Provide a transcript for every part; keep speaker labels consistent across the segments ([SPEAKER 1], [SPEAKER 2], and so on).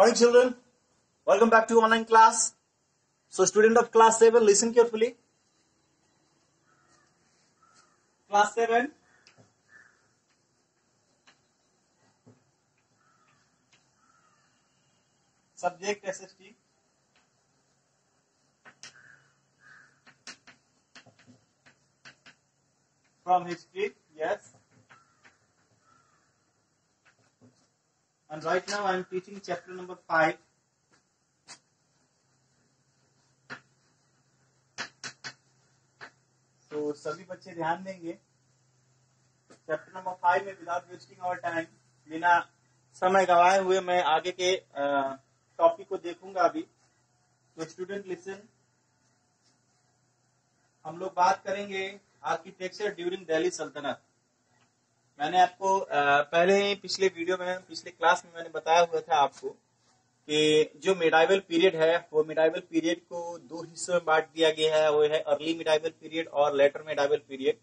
[SPEAKER 1] Morning children, welcome back to online class. So student of class 7, listen carefully. Class 7, subject SST. From history, yes. And right now I am teaching chapter number 5. तो सभी बच्चे ध्यान देंगे chapter number 5 में without wasting our time, बिना समय गवाए हुए मैं आगे के टॉपिक को देखूंगा अभी. तो स्टूडेंट लिसन, हम लोग बात करेंगे आर्किटेक्चर ड्यूरिंग दिल्ली सल्तनत. मैंने आपको पहले ही पिछले वीडियो में, पिछले क्लास में मैंने बताया हुआ था आपको कि जो मिडाइवल पीरियड है वो मिडाइवल पीरियड को दो हिस्सों में बांट दिया गया है. वो है अर्ली मिडाइवल पीरियड और लेटर मिडाइवल पीरियड.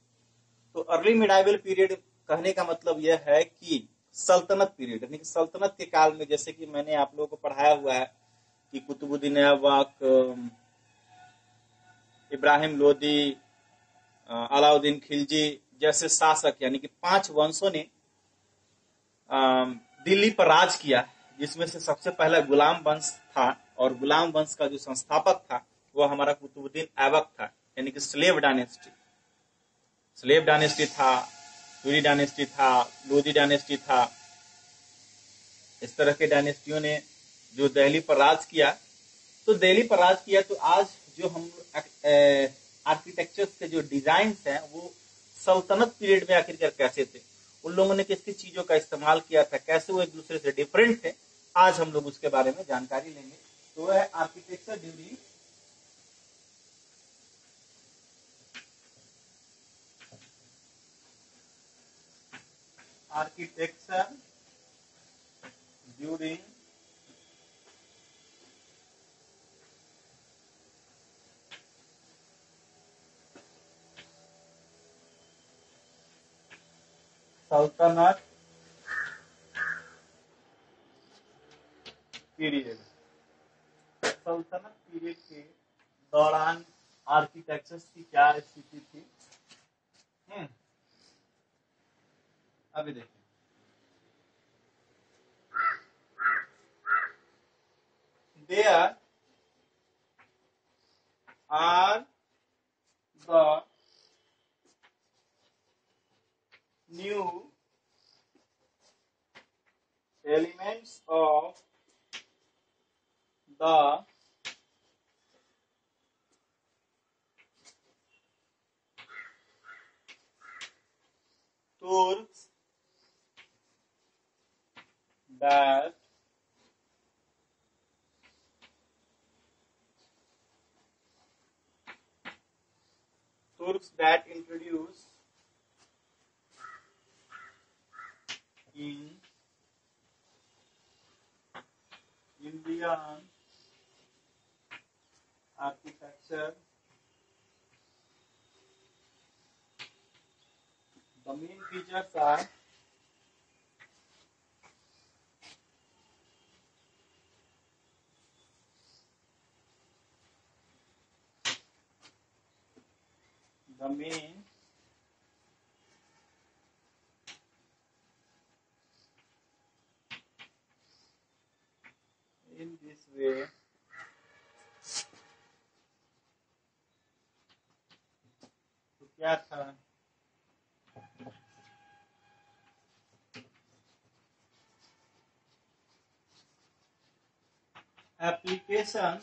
[SPEAKER 1] तो अर्ली मिडाइवल पीरियड कहने का मतलब यह है कि सल्तनत पीरियड, यानी कि सल्तनत के काल में, जैसे कि मैंने आप लोगों को पढ़ाया हुआ है कि कुतुबुद्दीन ऐबक, इब्राहिम लोदी, अलाउद्दीन खिलजी जैसे शासक, यानी कि 5 वंशों ने दिल्ली पर राज किया, जिसमें से सबसे पहला गुलाम वंश था. और गुलाम वंश का जो संस्थापक था वो हमारा कुतुबुद्दीन ऐबक था, यानी कि स्लेव डायनेस्टी. स्लेव डायनेस्टी था, टूरी डायनेस्टी था, लोधी डायनेस्टी था. इस तरह के डायनेस्टियों ने जो दिल्ली पर राज किया. तो दिल्ली पर राज किया तो आज जो हम आर्किटेक्चर के जो डिजाइन हैं वो सल्तनत पीरियड में आखिरकार कैसे थे, उन लोगों ने किस किस चीजों का इस्तेमाल किया था, कैसे वो एक दूसरे से डिफरेंट थे, आज हम लोग उसके बारे में जानकारी लेंगे. तो वह है आर्किटेक्चर ड्यूरिंग सल्तनत पीरियड. सल्तनत पीरियड के दौरान आर्किटेक्चर्स की क्या स्थिति थी. अभी देखिए, there are the new elements of the Turks that introduce in Indian architecture. The main features are the main in this way तो क्या था, application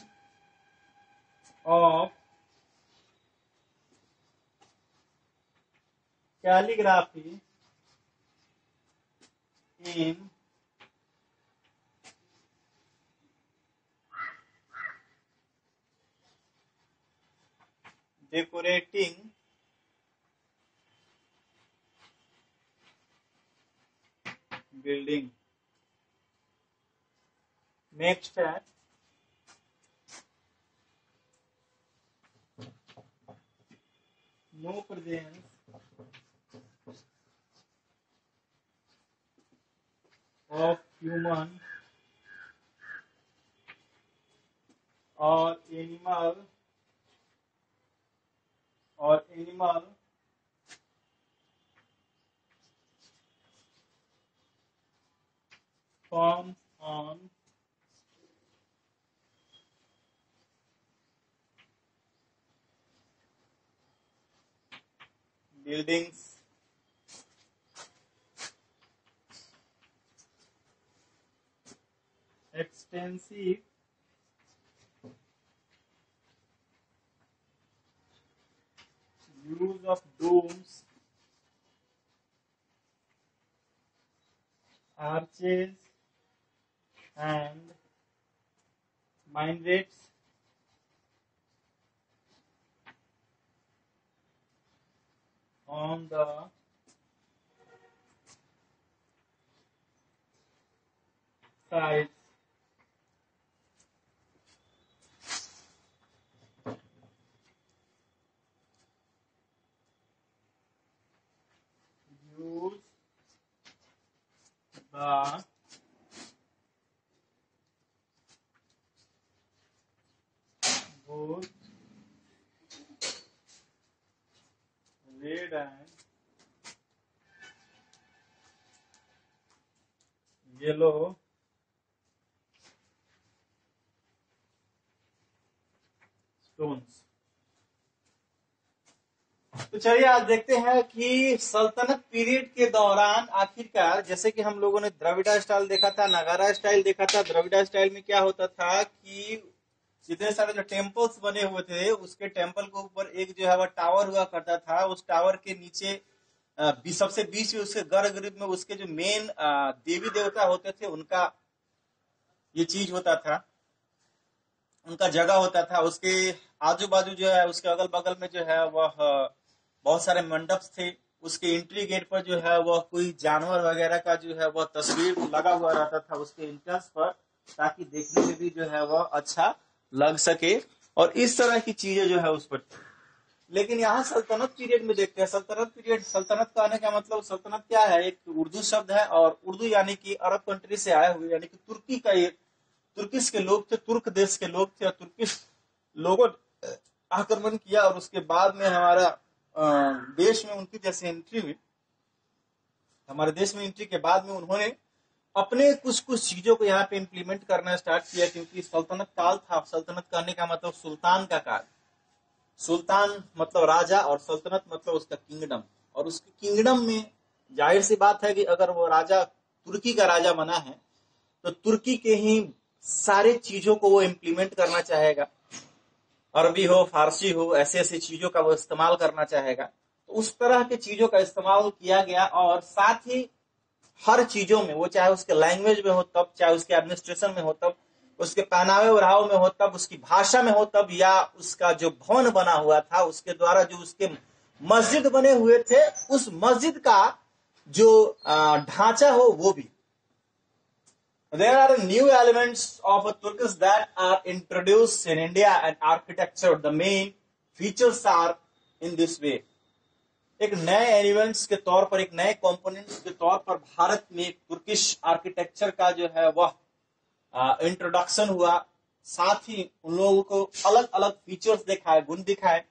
[SPEAKER 1] of calligraphy in decorating building. Next है no presence of human और animal forms on buildings extensive use of domes, arches and minarets on the sides use the both red and yellow stones। तो चलिए आज देखते हैं कि सल्तनत period के दौरान आखिरकार, जैसे कि हम लोगों ने द्रविड़ा स्टाइल देखा था, नगारा स्टाइल देखा था। द्रविड़ा स्टाइल में क्या होता था कि जितने सारे जो टेम्पल्स बने हुए थे उसके टेम्पल के ऊपर एक जो है वह टावर हुआ करता था। उस टावर के नीचे सबसे बीच में उसके गर्भगृह में उसके जो मेन देवी देवता होते थे उनका ये चीज होता था, उनका जगह होता था। उसके आजू बाजू जो है उसके अगल बगल में जो है वह बहुत सारे मंडप थे। उसके एंट्री गेट पर जो है वह कोई जानवर वगैरह का जो है वह तस्वीर लगा हुआ रहता था उसके एंट्रेंस पर, ताकि देखने में भी जो है वह अच्छा लग सके और इस तरह की चीजें जो है उस पर। लेकिन यहाँ सल्तनत पीरियड में देखते हैं, सल्तनत पीरियड, सल्तनत का आने का मतलब, सल्तनत क्या है, एक उर्दू शब्द है और उर्दू यानी कि अरब कंट्री से आए हुए, यानी कि तुर्की का ये, तुर्किश के लोग थे, तुर्क देश के लोग थे और तुर्किश लोगों ने आक्रमण किया और उसके बाद में हमारा देश में उनकी जैसे एंट्री हुई, हमारे देश में एंट्री के बाद में उन्होंने अपने कुछ कुछ चीजों को यहाँ पे इम्प्लीमेंट करना स्टार्ट किया, क्योंकि सल्तनत काल था। सल्तनत करने का मतलब सुल्तान का काल, सुल्तान मतलब राजा और सल्तनत मतलब उसका किंगडम। और उसके किंगडम में जाहिर सी बात है कि अगर वो राजा तुर्की का राजा बना है तो तुर्की के ही सारे चीजों को वो इम्प्लीमेंट करना चाहेगा। अरबी हो, फारसी हो, ऐसे ऐसे चीजों का वो इस्तेमाल करना चाहेगा। तो उस तरह के चीजों का इस्तेमाल किया गया और साथ ही हर चीजों में, वो चाहे उसके लैंग्वेज में हो तब, चाहे उसके एडमिनिस्ट्रेशन में हो तब, उसके पहनावे ओढ़ाव में हो तब, उसकी भाषा में हो तब, या उसका जो भवन बना हुआ था उसके द्वारा जो उसके मस्जिद बने हुए थे उस मस्जिद का जो ढांचा हो वो भी। There are new elements of a Turkish that are introduced in India and architecture. The main features are in this way. एक नए एलिमेंट्स के तौर पर, एक नए कंपोनेंट्स के तौर पर भारत में तुर्किश आर्किटेक्चर का जो है वह इंट्रोडक्शन हुआ। साथ ही उन लोगों को अलग अलग फीचर्स दिखाए, गुण दिखाए।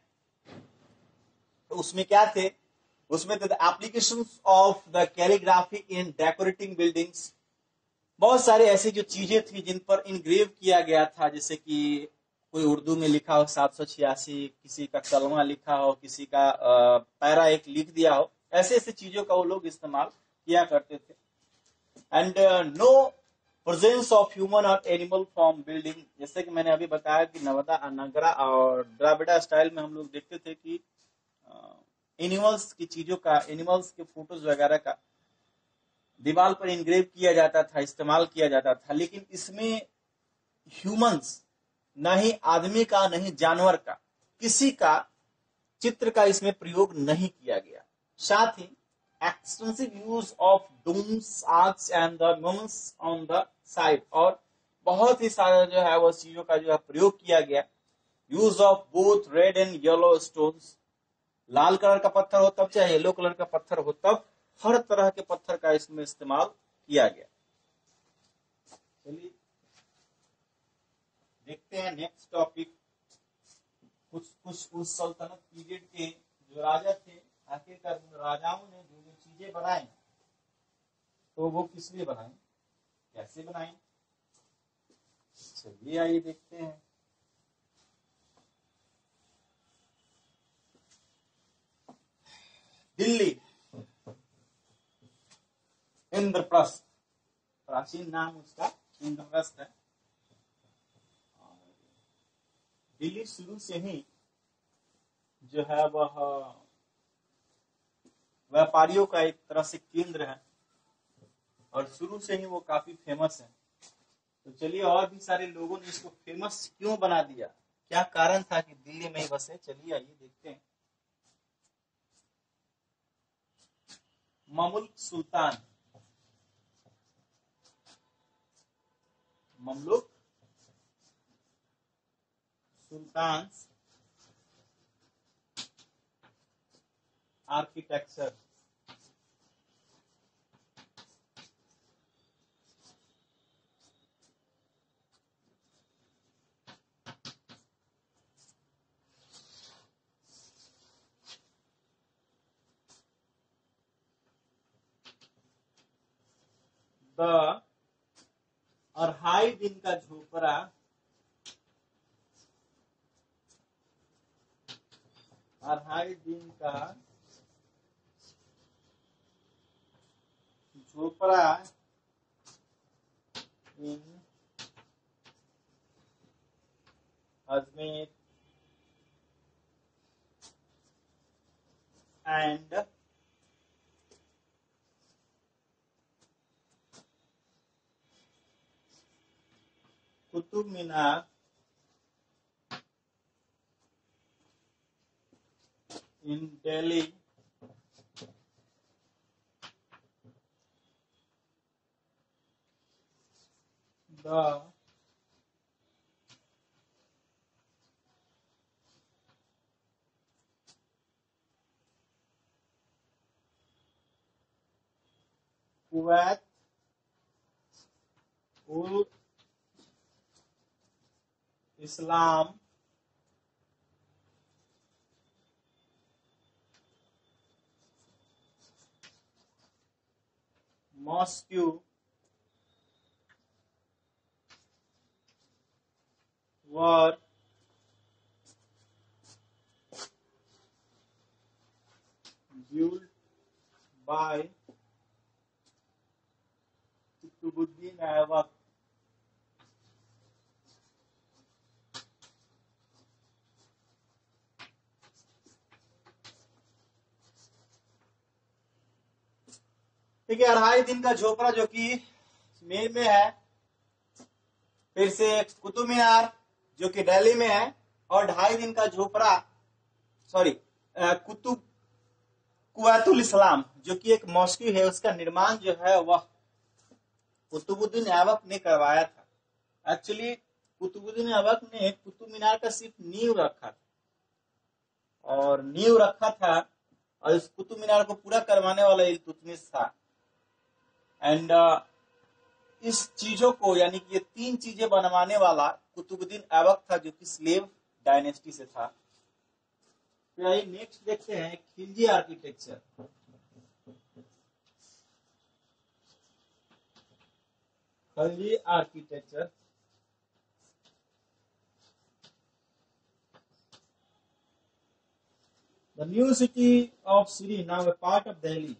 [SPEAKER 1] तो उसमें क्या थे, उसमें थे applications of the calligraphy in decorating buildings. बहुत सारे ऐसी जो चीजें थी जिन पर इनग्रेव किया गया था, जैसे कि कोई उर्दू में लिखा हो 786, किसी का कलमा लिखा हो, किसी का पैरा एक लिख दिया हो, ऐसे ऐसे चीजों का वो लोग इस्तेमाल किया करते थे। And no presence of human और एनिमल फॉर्म बिल्डिंग, जैसे कि मैंने अभी बताया कि नगरा और द्राविड़ा स्टाइल में हम लोग देखते थे कि एनिमल्स की चीजों का, एनिमल्स के फोटोज वगैरह का दीवार पर इनग्रेव किया जाता था, इस्तेमाल किया जाता था। लेकिन इसमें ह्यूमंस, न ही आदमी का न ही जानवर का, किसी का चित्र का इसमें प्रयोग नहीं किया गया। साथ ही extensive use of dooms, arcs and the moments on the side, और बहुत ही सारा जो है वो चीजों का जो है प्रयोग किया गया। Use of both red and yellow stones, Lal colour का पत्थर हो तब, चाहे येलो कलर का पत्थर हो तब, हर तरह के पत्थर का इसमें इस्तेमाल किया गया। चलिए देखते हैं नेक्स्ट टॉपिक। कुछ कुछ उस सल्तनत पीरियड के जो राजा थे, आखिरकार राजाओं ने जो जो चीजें बनाई तो वो किस लिए बनाई, कैसे बनाई, चलिए आइए देखते हैं। दिल्ली, इंद्रप्रस्थ, प्राचीन नाम उसका इंद्रप्रस्थ है। दिल्ली शुरू से ही जो है वह व्यापारियों का एक तरह से केंद्र है और शुरू से ही वो काफी फेमस है। तो चलिए, और भी सारे लोगों ने इसको फेमस क्यों बना दिया, क्या कारण था कि दिल्ली में ही बसे, चलिए आइए देखते हैं। ममुल्क सुल्तान, ममलुक सुल्तान आर्किटेक्चर, द अढ़ाई Din Ka झोपड़ा, Adhai Din Ka Jhonpra in Ajmer and Qutub Minar in Delhi the Quwwat ul Islam mosque were built by Qutbuddin Aibak. ठीक है, अढ़ाई दिन का झोपड़ा जो कि अजमेर में है, फिर से कुतुब मीनार जो कि दिल्ली में है, और 2.5 दिन का झोपड़ा, सॉरी कुतुब कुवैतुल इस्लाम जो कि एक मॉस्क्यू है, उसका निर्माण जो है वह कुतुबुद्दीन ऐबक ने करवाया था। एक्चुअली कुतुबुद्दीन ऐबक ने कुतुब मीनार का सिर्फ नींव रखा था, और नींव रखा था, और इस कुतुब मीनार को पूरा करवाने वाला इल्तुतमिश था। एंड इस चीजों को, यानी कि ये 3 चीजें बनवाने वाला कुतुबुद्दीन ऐबक था, जो कि स्लेव डायनेस्टी से था। फिर आइए नेक्स्ट देखते हैं Khilji architecture. Khilji architecture, the new city of Siri, now a part of Delhi,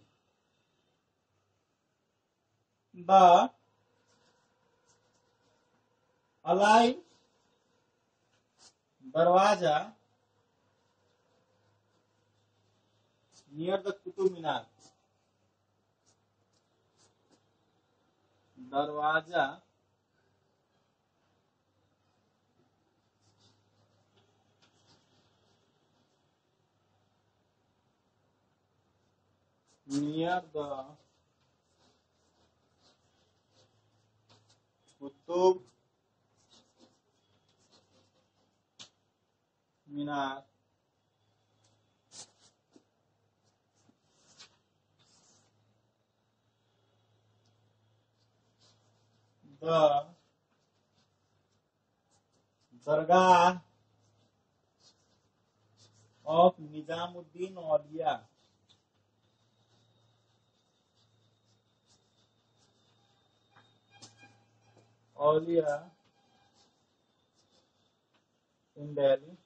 [SPEAKER 1] the Alai Darwaja near the Qutub Minar, दरवाजा near the Qutub Minar, the dargah of Nizamuddin Auliya, Auliya in Delhi,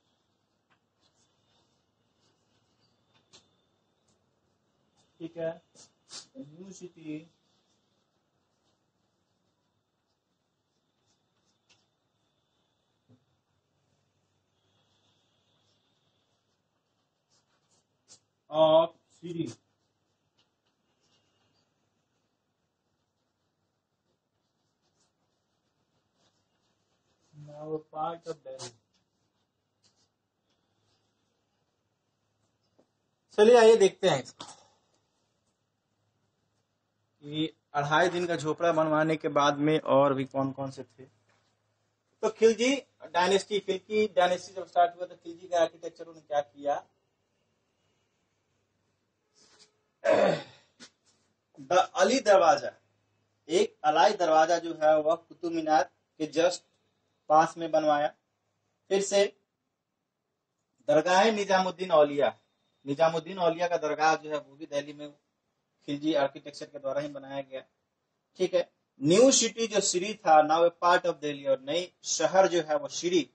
[SPEAKER 1] ठीक है। New city of city, now part of Delhi. चलिए आइए देखते हैं इसको कि 2.5 दिन का झोपड़ा बनवाने के बाद में और भी कौन कौन से थे। तो खिलजी डायनेस्टी, खिलजी डायनेस्टी जब स्टार्ट हुआ तो खिलजी के आर्किटेक्चरों ने क्या किया, द अली दरवाजा, एक अलाई दरवाजा जो है वह कुतुब मीनार के जस्ट पास में बनवाया। फिर से दरगाह निजामुद्दीन औलिया, निजामुद्दीन औलिया का दरगाह जो है वो भी दिल्ली में खिलजी आर्किटेक्चर के द्वारा ही बनाया गया, ठीक है। न्यू सिटी जो सिटी था, now A part of Delhi, और नई शहर जो है वो सिटी,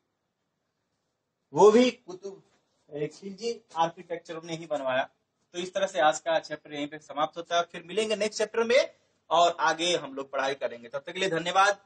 [SPEAKER 1] वो भी कुतुब खिलजी आर्किटेक्चर ने ही बनवाया। तो इस तरह से आज का चैप्टर यहीं पे समाप्त होता है। फिर मिलेंगे नेक्स्ट चैप्टर में और आगे हम लोग पढ़ाई करेंगे। तब तक के लिए धन्यवाद।